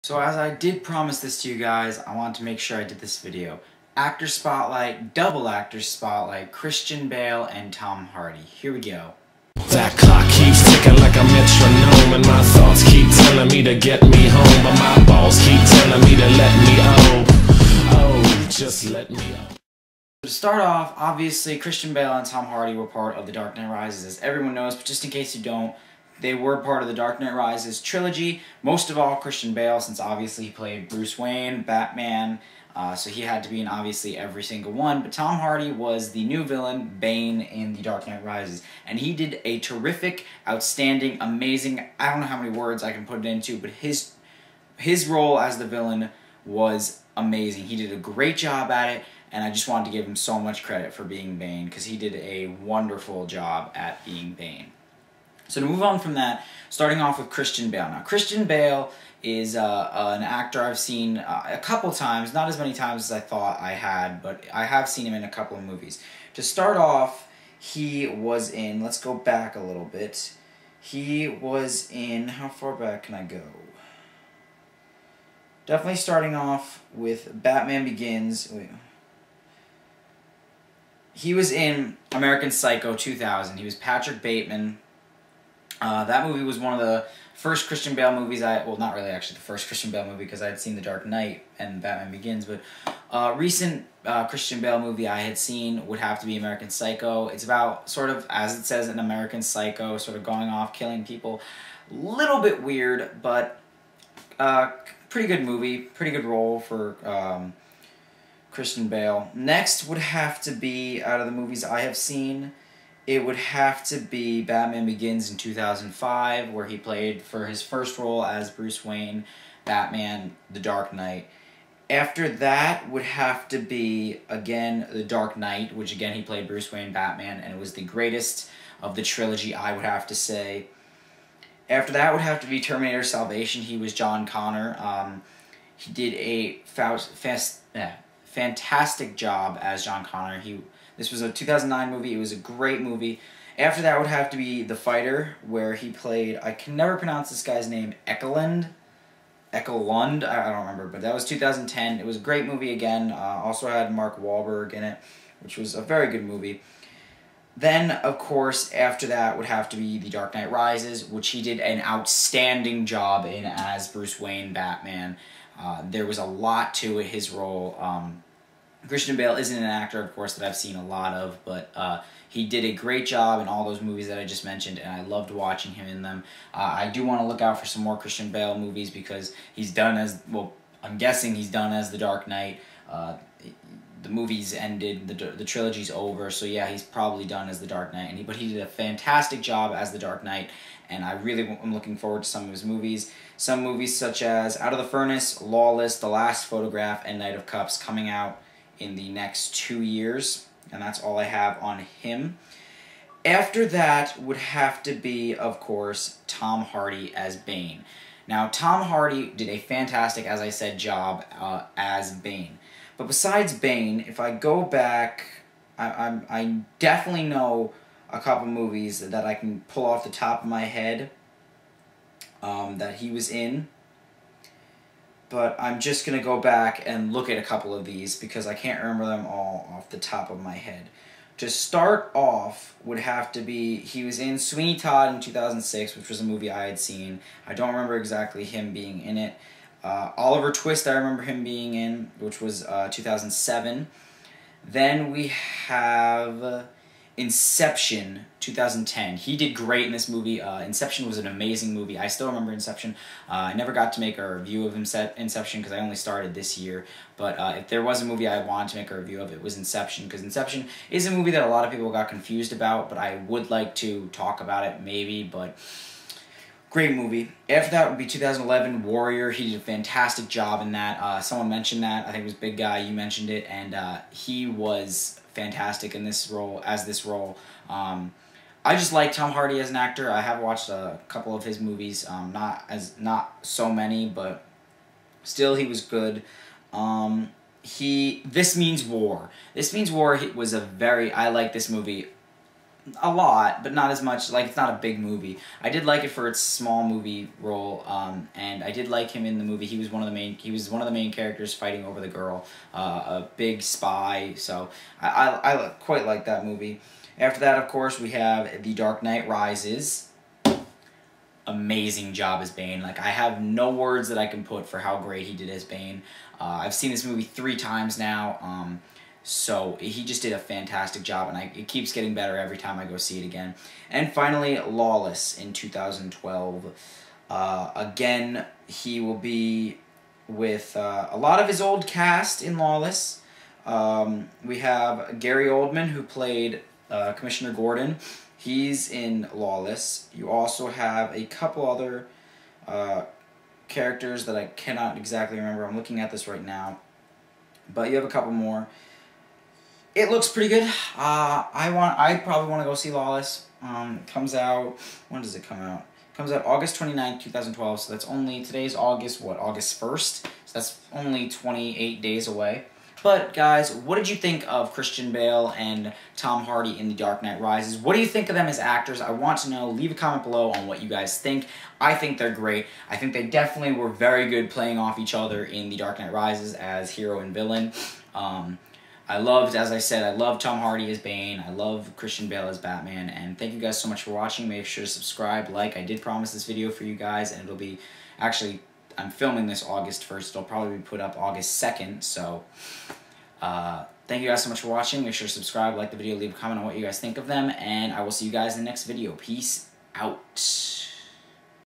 So as I did promise this to you guys, I wanted to make sure I did this video. Actor Spotlight, double actor spotlight, Christian Bale and Tom Hardy. Here we go. That clock keeps ticking like a metronome, and my thoughts keep telling me to get me home, but my balls keep telling me to let me just let me To start off, obviously Christian Bale and Tom Hardy were part of The Dark Knight Rises, as everyone knows, but just in case you don't, they were part of the Dark Knight Rises trilogy. Most of all, Christian Bale, since obviously he played Bruce Wayne, Batman, so he had to be in obviously every single one. But Tom Hardy was the new villain, Bane, in The Dark Knight Rises. And he did a terrific, outstanding, amazing, I don't know how many words I can put it into, but his role as the villain was amazing. He did a great job at it, and I just wanted to give him so much credit for being Bane, because he did a wonderful job at being Bane. So to move on from that, starting off with Christian Bale. Now, Christian Bale is an actor I've seen a couple times, not as many times as I thought I had, but I have seen him in a couple of movies. To start off, he was in, let's go back a little bit, he was in, how far back can I go? Definitely starting off with Batman Begins. Wait. He was in American Psycho 2000. He was Patrick Bateman. That movie was one of the first Christian Bale movies well, not really actually the first Christian Bale movie, because I had seen The Dark Knight and Batman Begins, but recent Christian Bale movie I had seen would have to be American Psycho. It's about, sort of, as it says in American Psycho, sort of going off, killing people. Little bit weird, but pretty good movie, pretty good role for Christian Bale. Next would have to be, out of the movies I have seen, it would have to be Batman Begins in 2005, where he played for his first role as Bruce Wayne, Batman, The Dark Knight. After that would have to be, again, The Dark Knight, which again he played Bruce Wayne, Batman, and it was the greatest of the trilogy, I would have to say. After that would have to be Terminator Salvation. He was John Connor. He did a fantastic job as John Connor. This was a 2009 movie. It was a great movie. After that would have to be The Fighter, where he played, I can never pronounce this guy's name, Ekelund, I don't remember, but that was 2010. It was a great movie again. Also had Mark Wahlberg in it, which was a very good movie. Then, of course, after that would have to be The Dark Knight Rises, which he did an outstanding job in as Bruce Wayne, Batman. There was a lot to it, his role. Christian Bale isn't an actor, of course, that I've seen a lot of, but he did a great job in all those movies that I just mentioned, and I loved watching him in them. I do want to look out for some more Christian Bale movies, because he's done as, well, I'm guessing he's done as The Dark Knight. The movie's ended, the trilogy's over, so yeah, he's probably done as The Dark Knight, but he did a fantastic job as The Dark Knight, and I really am looking forward to some of his movies. Some movies such as Out of the Furnace, Lawless, The Last Photograph, and Knight of Cups coming out in the next 2 years, and that's all I have on him. After that would have to be, of course, Tom Hardy as Bane. Now, Tom Hardy did a fantastic, as I said, job as Bane. But besides Bane, if I go back, I definitely know a couple movies that I can pull off the top of my head that he was in. But I'm just going to go back and look at a couple of these, because I can't remember them all off the top of my head. To start off would have to be, he was in Sweeney Todd in 2006, which was a movie I had seen. I don't remember exactly him being in it. Oliver Twist, I remember him being in, which was 2007. Then we have Inception, 2010. He did great in this movie. Inception was an amazing movie. I still remember Inception. I never got to make a review of Inception, because I only started this year. But if there was a movie I wanted to make a review of, it was Inception, because Inception is a movie that a lot of people got confused about, but I would like to talk about it maybe, but great movie. After that would be 2011, Warrior. He did a fantastic job in that. Someone mentioned that. I think it was Big Guy. You mentioned it. And he was fantastic in this role, I just like Tom Hardy as an actor. I have watched a couple of his movies. Not so many, but still he was good. This Means War. This Means War was I like this movie. a lot, but not as much. Like, it's not a big movie. I did like it for its small movie role, and I did like him in the movie. He was one of the main. He was one of the main characters fighting over the girl, a big spy. So I quite like that movie. After that, of course, we have The Dark Knight Rises. Amazing job as Bane. Like, I have no words that I can put for how great he did as Bane. I've seen this movie 3 times now. So he just did a fantastic job, and it keeps getting better every time I go see it again. And finally, Lawless in 2012. Again, he will be with a lot of his old cast in Lawless. We have Gary Oldman, who played Commissioner Gordon. He's in Lawless. You also have a couple other characters that I cannot exactly remember. I'm looking at this right now. But you have a couple more. It looks pretty good. I probably want to go see Lawless. It comes out, when does it come out? It comes out August 29th, 2012, so that's only, today's August 1st? So that's only 28 days away. But, guys, what did you think of Christian Bale and Tom Hardy in The Dark Knight Rises? What do you think of them as actors? I want to know. Leave a comment below on what you guys think. I think they're great. I think they definitely were very good playing off each other in The Dark Knight Rises as hero and villain. I loved, as I said, I love Tom Hardy as Bane. I love Christian Bale as Batman. And thank you guys so much for watching. Make sure to subscribe, like. I did promise this video for you guys, and it'll be, actually, I'm filming this August 1st. It'll probably be put up August 2nd. So, thank you guys so much for watching. Make sure to subscribe, like the video, leave a comment on what you guys think of them. And I will see you guys in the next video. Peace out.